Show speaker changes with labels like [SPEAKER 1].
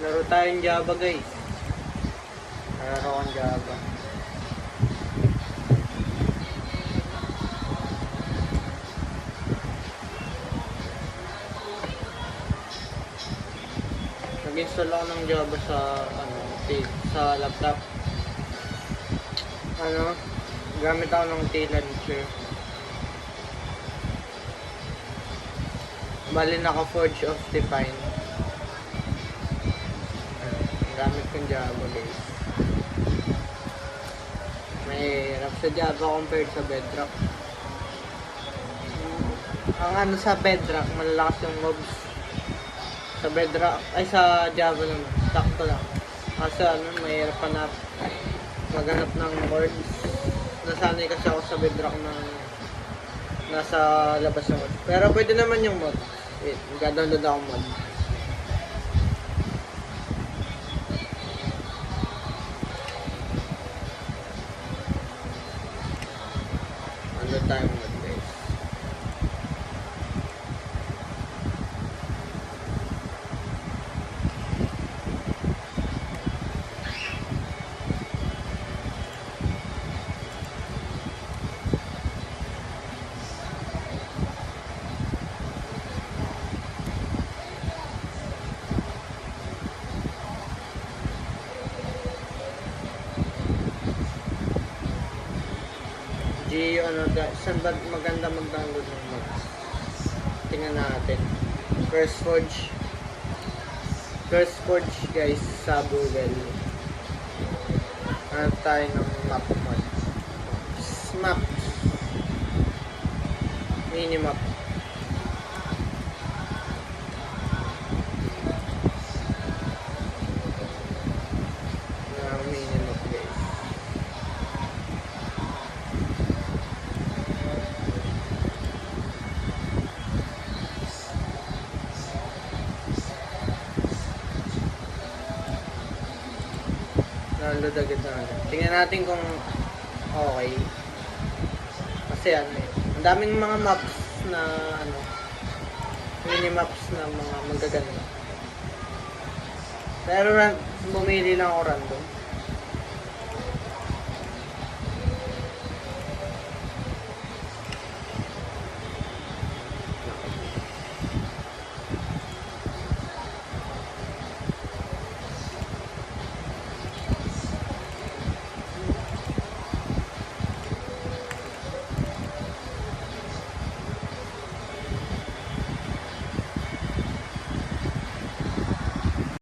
[SPEAKER 1] Laro tayong Java guys. Laro akong Java. Nag-install ako ng Java sa sa laptop. Gamit ako ng T-Launcher. Bali naka-Forge of Define. Gamit kong Java guys. May hirap sa Java compared sa Bedrock. Ang sa Bedrock, malalakas yung mobs. Sa Bedrock, ay sa Java naman, sakto lang. Kasi mahirap pa na maghanap ng chords. Nasanay kasi ako sa Bedrock na nasa labas ng mod. Pero pwede naman yung mod. Wait, mag-download ako mod. Download tayo mod guys. Saan ba maganda mag-download ng mods? Tingnan natin. CurseForge guys sa Google. Hanap tayo ng map mod. Maps. Minimap. Minimap guys. Download agad na agad. Tingnan natin kung okay. Kasi ang daming mga maps na mini-maps na mga magaganda. Pero bumili lang ako random.